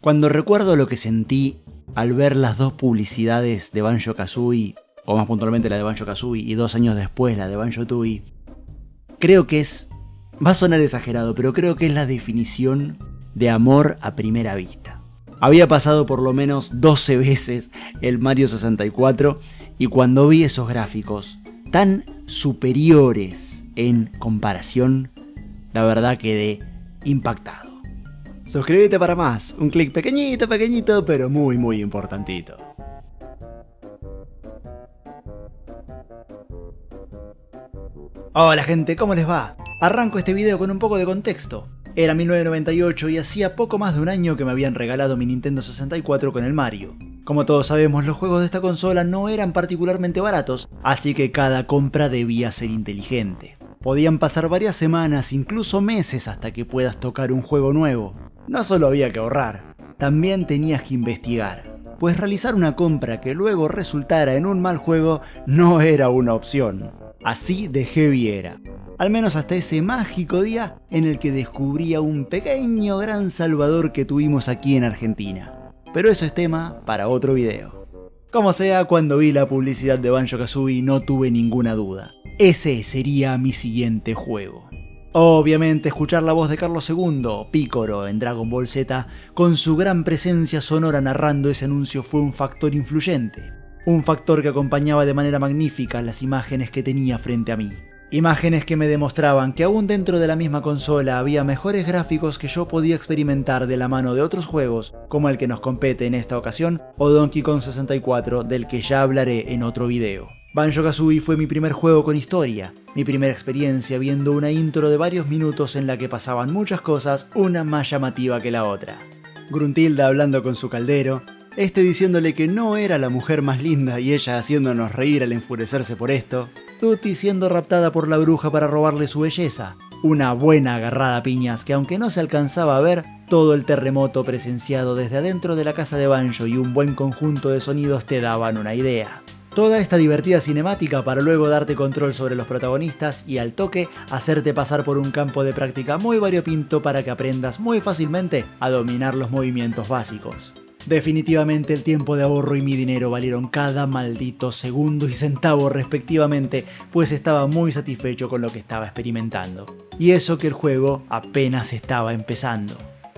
Cuando recuerdo lo que sentí al ver las dos publicidades de Banjo-Kazooie, o más puntualmente la de Banjo-Kazooie y 2 años después la de Banjo-Tooie, creo que va a sonar exagerado, pero creo que es la definición de amor a primera vista. Había pasado por lo menos 12 veces el Mario 64 y cuando vi esos gráficos tan superiores en comparación, la verdad quedé impactado. Suscríbete para más, un clic pequeñito, pero muy importantito. Hola gente, ¿cómo les va? Arranco este video con un poco de contexto. Era 1998 y hacía poco más de un año que me habían regalado mi Nintendo 64 con el Mario. Como todos sabemos, los juegos de esta consola no eran particularmente baratos, así que cada compra debía ser inteligente. Podían pasar varias semanas, incluso meses, hasta que puedas tocar un juego nuevo. No solo había que ahorrar, también tenías que investigar, pues realizar una compra que luego resultara en un mal juego no era una opción. Así de heavy era. Al menos hasta ese mágico día en el que descubrí a un pequeño gran salvador que tuvimos aquí en Argentina. Pero eso es tema para otro video. Como sea, cuando vi la publicidad de Banjo-Kazooie no tuve ninguna duda. Ese sería mi siguiente juego. Obviamente escuchar la voz de Carlos II, Picoro en Dragon Ball Z, con su gran presencia sonora narrando ese anuncio fue un factor influyente. Un factor que acompañaba de manera magnífica las imágenes que tenía frente a mí. Imágenes que me demostraban que aún dentro de la misma consola había mejores gráficos que yo podía experimentar de la mano de otros juegos, como el que nos compete en esta ocasión, o Donkey Kong 64, del que ya hablaré en otro video. Banjo-Kazooie fue mi primer juego con historia, mi primera experiencia viendo una intro de varios minutos en la que pasaban muchas cosas, una más llamativa que la otra. Gruntilda hablando con su caldero, diciéndole que no era la mujer más linda y ella haciéndonos reír al enfurecerse por esto, Tutti siendo raptada por la bruja para robarle su belleza, una buena agarrada a piñas que aunque no se alcanzaba a ver, todo el terremoto presenciado desde adentro de la casa de Banjo y un buen conjunto de sonidos te daban una idea. Toda esta divertida cinemática para luego darte control sobre los protagonistas y al toque hacerte pasar por un campo de práctica muy variopinto para que aprendas muy fácilmente a dominar los movimientos básicos. Definitivamente el tiempo de ahorro y mi dinero valieron cada maldito segundo y centavo respectivamente, pues estaba muy satisfecho con lo que estaba experimentando. Y eso que el juego apenas estaba empezando.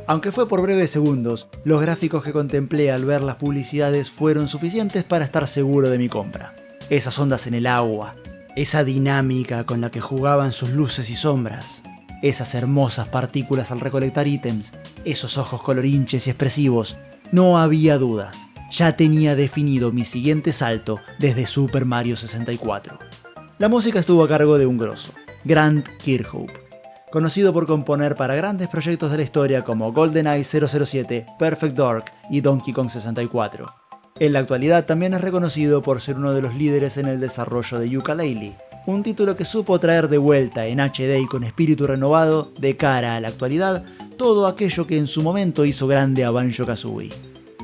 Aunque fue por breves segundos, los gráficos que contemplé al ver las publicidades fueron suficientes para estar seguro de mi compra. Esas ondas en el agua, esa dinámica con la que jugaban sus luces y sombras, esas hermosas partículas al recolectar ítems, esos ojos colorinches y expresivos, no había dudas. Ya tenía definido mi siguiente salto desde Super Mario 64. La música estuvo a cargo de un grosso, Grant Kirkhope, conocido por componer para grandes proyectos de la historia como GoldenEye 007, Perfect Dark y Donkey Kong 64. En la actualidad también es reconocido por ser uno de los líderes en el desarrollo de Yooka-Laylee, un título que supo traer de vuelta en HD y con espíritu renovado de cara a la actualidad todo aquello que en su momento hizo grande a Banjo-Kazooie.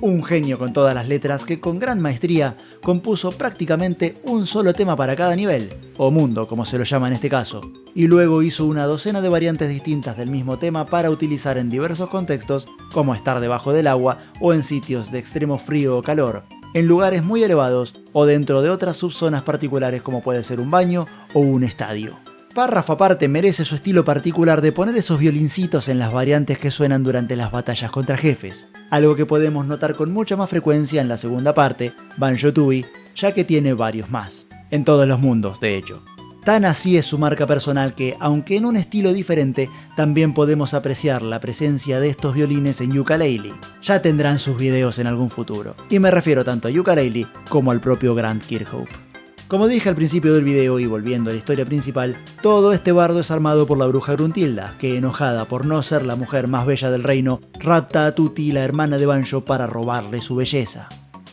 Un genio con todas las letras que con gran maestría compuso prácticamente un solo tema para cada nivel, o mundo como se lo llama en este caso, y luego hizo una docena de variantes distintas del mismo tema para utilizar en diversos contextos, como estar debajo del agua o en sitios de extremo frío o calor, en lugares muy elevados o dentro de otras subzonas particulares como puede ser un baño o un estadio. Párrafo aparte merece su estilo particular de poner esos violincitos en las variantes que suenan durante las batallas contra jefes, algo que podemos notar con mucha más frecuencia en la segunda parte, Banjo-Tooie, ya que tiene varios más, en todos los mundos de hecho. Tan así es su marca personal que, aunque en un estilo diferente, también podemos apreciar la presencia de estos violines en Yooka-Laylee. Ya tendrán sus videos en algún futuro, y me refiero tanto a Yooka-Laylee como al propio Grant Kirkhope. Como dije al principio del video y volviendo a la historia principal, todo este bardo es armado por la bruja Gruntilda, que enojada por no ser la mujer más bella del reino, rapta a Tutti, la hermana de Banjo, para robarle su belleza.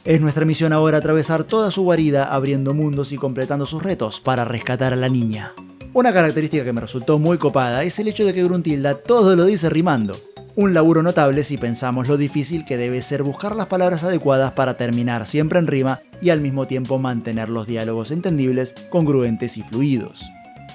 Es nuestra misión ahora atravesar toda su guarida abriendo mundos y completando sus retos para rescatar a la niña. Una característica que me resultó muy copada es el hecho de que Gruntilda todo lo dice rimando. Un laburo notable si pensamos lo difícil que debe ser buscar las palabras adecuadas para terminar siempre en rima y al mismo tiempo mantener los diálogos entendibles, congruentes y fluidos.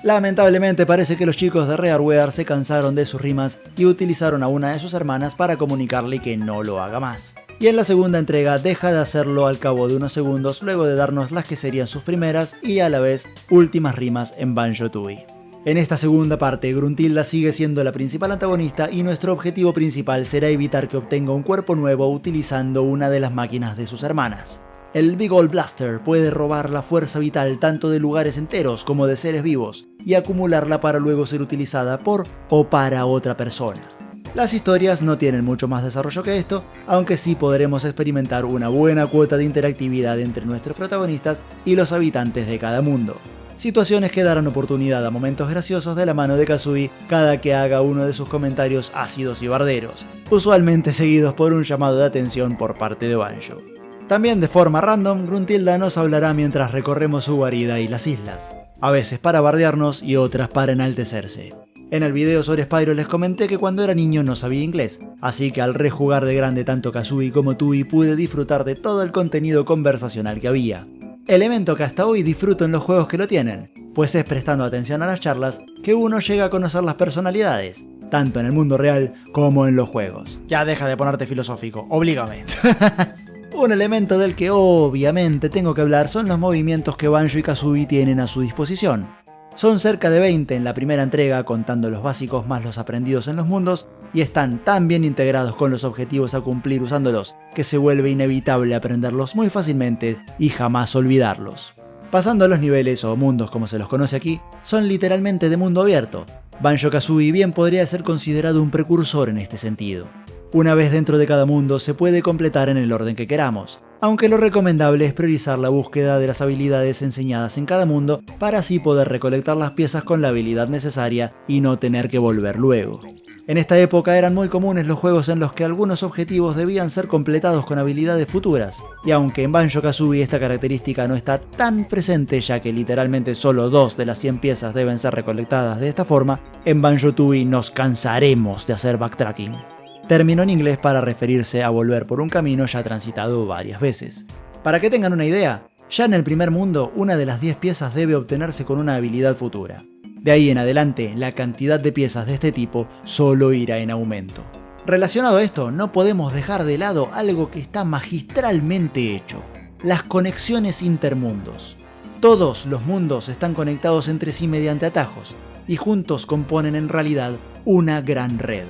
Lamentablemente parece que los chicos de Rareware se cansaron de sus rimas y utilizaron a una de sus hermanas para comunicarle que no lo haga más. Y en la segunda entrega deja de hacerlo al cabo de unos segundos luego de darnos las que serían sus primeras y a la vez últimas rimas en Banjo-Tooie. En esta segunda parte, Gruntilda sigue siendo la principal antagonista y nuestro objetivo principal será evitar que obtenga un cuerpo nuevo utilizando una de las máquinas de sus hermanas. El Big Ol' Blaster puede robar la fuerza vital tanto de lugares enteros como de seres vivos y acumularla para luego ser utilizada por o para otra persona. Las historias no tienen mucho más desarrollo que esto, aunque sí podremos experimentar una buena cuota de interactividad entre nuestros protagonistas y los habitantes de cada mundo. Situaciones que darán oportunidad a momentos graciosos de la mano de Kazooie cada que haga uno de sus comentarios ácidos y barderos, usualmente seguidos por un llamado de atención por parte de Banjo. También de forma random, Gruntilda nos hablará mientras recorremos su guarida y las islas, a veces para bardearnos y otras para enaltecerse. En el video sobre Spyro les comenté que cuando era niño no sabía inglés, así que al rejugar de grande tanto Kazooie como Tooie pude disfrutar de todo el contenido conversacional que había. Elemento que hasta hoy disfruto en los juegos que lo tienen, pues es prestando atención a las charlas que uno llega a conocer las personalidades, tanto en el mundo real como en los juegos. Ya deja de ponerte filosófico, oblígame. Un elemento del que obviamente tengo que hablar son los movimientos que Banjo y Kazooie tienen a su disposición. Son cerca de 20 en la primera entrega contando los básicos más los aprendidos en los mundos y están tan bien integrados con los objetivos a cumplir usándolos que se vuelve inevitable aprenderlos muy fácilmente y jamás olvidarlos. Pasando a los niveles o mundos como se los conoce aquí, son literalmente de mundo abierto. Banjo-Kazooie bien podría ser considerado un precursor en este sentido. Una vez dentro de cada mundo se puede completar en el orden que queramos, aunque lo recomendable es priorizar la búsqueda de las habilidades enseñadas en cada mundo para así poder recolectar las piezas con la habilidad necesaria y no tener que volver luego. En esta época eran muy comunes los juegos en los que algunos objetivos debían ser completados con habilidades futuras, y aunque en Banjo-Kazooie esta característica no está tan presente ya que literalmente solo 2 de las 100 piezas deben ser recolectadas de esta forma, en Banjo-Tooie nos cansaremos de hacer backtracking. Término en inglés para referirse a volver por un camino ya transitado varias veces. Para que tengan una idea, ya en el primer mundo una de las 10 piezas debe obtenerse con una habilidad futura. De ahí en adelante, la cantidad de piezas de este tipo solo irá en aumento. Relacionado a esto, no podemos dejar de lado algo que está magistralmente hecho: las conexiones intermundos. Todos los mundos están conectados entre sí mediante atajos, y juntos componen en realidad una gran red.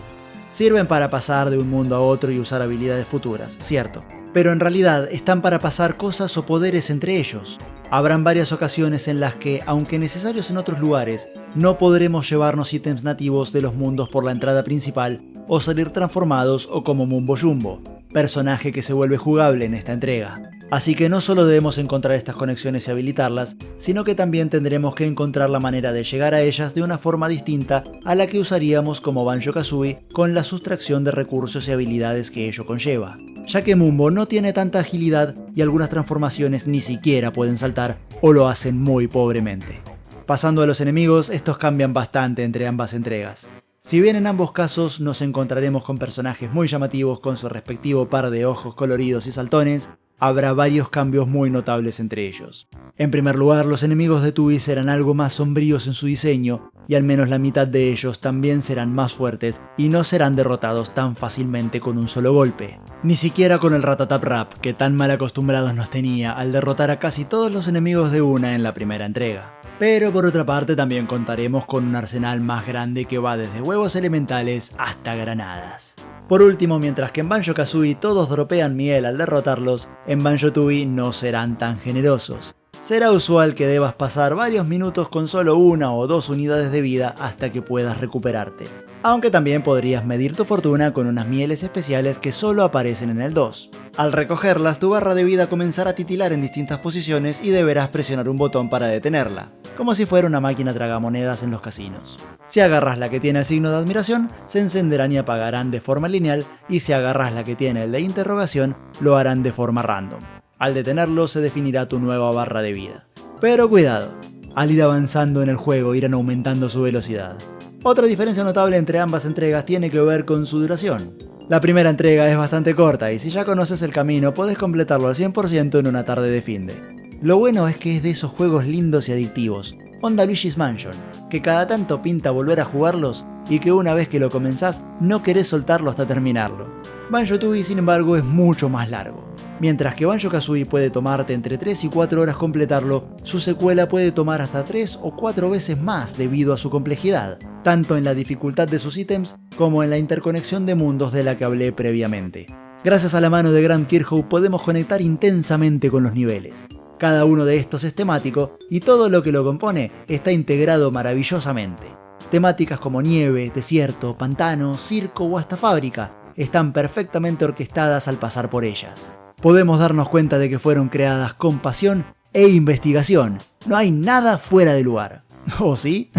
Sirven para pasar de un mundo a otro y usar habilidades futuras, cierto, pero en realidad están para pasar cosas o poderes entre ellos. Habrán varias ocasiones en las que, aunque necesarios en otros lugares, no podremos llevarnos ítems nativos de los mundos por la entrada principal o salir transformados o como Mumbo Jumbo, personaje que se vuelve jugable en esta entrega. Así que no solo debemos encontrar estas conexiones y habilitarlas, sino que también tendremos que encontrar la manera de llegar a ellas de una forma distinta a la que usaríamos como Banjo-Kazooie con la sustracción de recursos y habilidades que ello conlleva, ya que Mumbo no tiene tanta agilidad y algunas transformaciones ni siquiera pueden saltar o lo hacen muy pobremente. Pasando a los enemigos, estos cambian bastante entre ambas entregas. Si bien en ambos casos nos encontraremos con personajes muy llamativos con su respectivo par de ojos coloridos y saltones, habrá varios cambios muy notables entre ellos. En primer lugar, los enemigos de Tooie serán algo más sombríos en su diseño, y al menos la mitad de ellos también serán más fuertes y no serán derrotados tan fácilmente con un solo golpe. Ni siquiera con el Ratatap Rap, que tan mal acostumbrados nos tenía al derrotar a casi todos los enemigos de una en la primera entrega. Pero por otra parte también contaremos con un arsenal más grande que va desde huevos elementales hasta granadas. Por último, mientras que en Banjo-Kazooie todos dropean miel al derrotarlos, en Banjo-Tooie no serán tan generosos. Será usual que debas pasar varios minutos con solo 1 o 2 unidades de vida hasta que puedas recuperarte. Aunque también podrías medir tu fortuna con unas mieles especiales que solo aparecen en el 2. Al recogerlas, tu barra de vida comenzará a titilar en distintas posiciones y deberás presionar un botón para detenerla, como si fuera una máquina tragamonedas en los casinos. Si agarras la que tiene el signo de admiración, se encenderán y apagarán de forma lineal, y si agarras la que tiene el de interrogación, lo harán de forma random. Al detenerlo se definirá tu nueva barra de vida. Pero cuidado, al ir avanzando en el juego irán aumentando su velocidad. Otra diferencia notable entre ambas entregas tiene que ver con su duración. La primera entrega es bastante corta y si ya conoces el camino podés completarlo al 100% en una tarde de finde. Lo bueno es que es de esos juegos lindos y adictivos, onda Luigi's Mansion, que cada tanto pinta volver a jugarlos y que una vez que lo comenzás no querés soltarlo hasta terminarlo. Banjo-Tooie, sin embargo, es mucho más largo. Mientras que Banjo-Kazooie puede tomarte entre 3 y 4 horas completarlo, su secuela puede tomar hasta 3 o 4 veces más debido a su complejidad, tanto en la dificultad de sus ítems como en la interconexión de mundos de la que hablé previamente. Gracias a la mano de Grant Kirkhope podemos conectar intensamente con los niveles. Cada uno de estos es temático y todo lo que lo compone está integrado maravillosamente. Temáticas como nieve, desierto, pantano, circo o hasta fábrica están perfectamente orquestadas al pasar por ellas. Podemos darnos cuenta de que fueron creadas con pasión e investigación. No hay nada fuera de lugar. ¿Oh sí?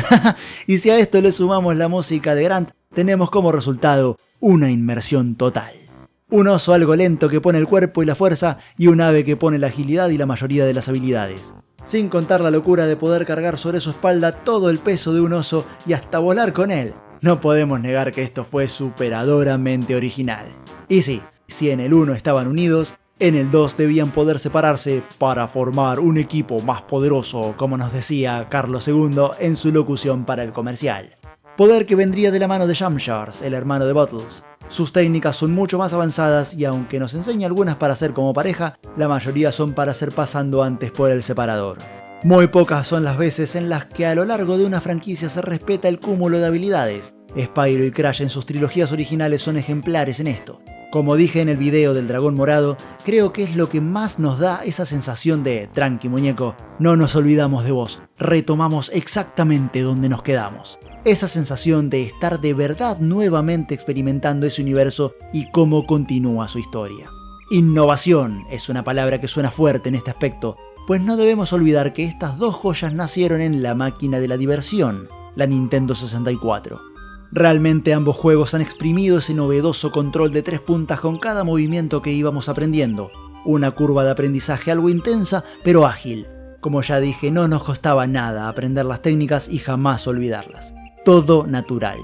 Y si a esto le sumamos la música de Grant, tenemos como resultado una inmersión total. Un oso algo lento que pone el cuerpo y la fuerza y un ave que pone la agilidad y la mayoría de las habilidades. Sin contar la locura de poder cargar sobre su espalda todo el peso de un oso y hasta volar con él. No podemos negar que esto fue superadoramente original. Y sí, si en el 1 estaban unidos, en el 2 debían poder separarse para formar un equipo más poderoso, como nos decía Carlos II en su locución para el comercial. Poder que vendría de la mano de Shamshars, el hermano de Bottles. Sus técnicas son mucho más avanzadas y aunque nos enseña algunas para hacer como pareja, la mayoría son para hacer pasando antes por el separador. Muy pocas son las veces en las que a lo largo de una franquicia se respeta el cúmulo de habilidades. Spyro y Crash en sus trilogías originales son ejemplares en esto. Como dije en el video del dragón morado, creo que es lo que más nos da esa sensación de tranqui muñeco, no nos olvidamos de vos, retomamos exactamente donde nos quedamos. Esa sensación de estar de verdad nuevamente experimentando ese universo y cómo continúa su historia. Innovación es una palabra que suena fuerte en este aspecto, pues no debemos olvidar que estas dos joyas nacieron en la máquina de la diversión, la Nintendo 64. Realmente ambos juegos han exprimido ese novedoso control de 3 puntas con cada movimiento que íbamos aprendiendo. Una curva de aprendizaje algo intensa, pero ágil. Como ya dije, no nos costaba nada aprender las técnicas y jamás olvidarlas. Todo natural.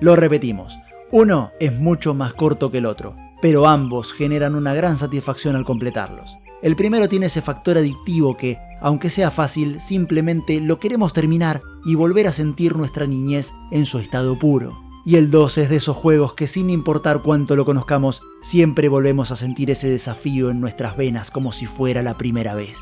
Lo repetimos, uno es mucho más corto que el otro, pero ambos generan una gran satisfacción al completarlos. El primero tiene ese factor adictivo que, aunque sea fácil, simplemente lo queremos terminar y volver a sentir nuestra niñez en su estado puro. Y el 2 es de esos juegos que sin importar cuánto lo conozcamos, siempre volvemos a sentir ese desafío en nuestras venas como si fuera la primera vez.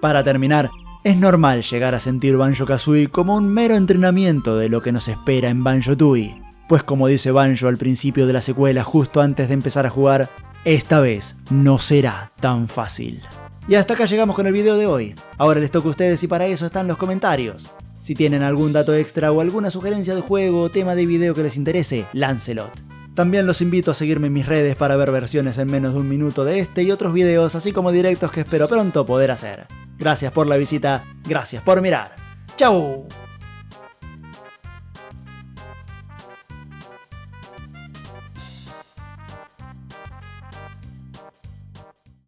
Para terminar, es normal llegar a sentir Banjo-Kazooie como un mero entrenamiento de lo que nos espera en Banjo-Tooie. Pues como dice Banjo al principio de la secuela justo antes de empezar a jugar, esta vez no será tan fácil. Y hasta acá llegamos con el video de hoy. Ahora les toca a ustedes y para eso están los comentarios. Si tienen algún dato extra o alguna sugerencia de juego o tema de video que les interese, láncelot. También los invito a seguirme en mis redes para ver versiones en menos de un minuto de este y otros videos, así como directos que espero pronto poder hacer. Gracias por la visita, gracias por mirar. ¡Chau!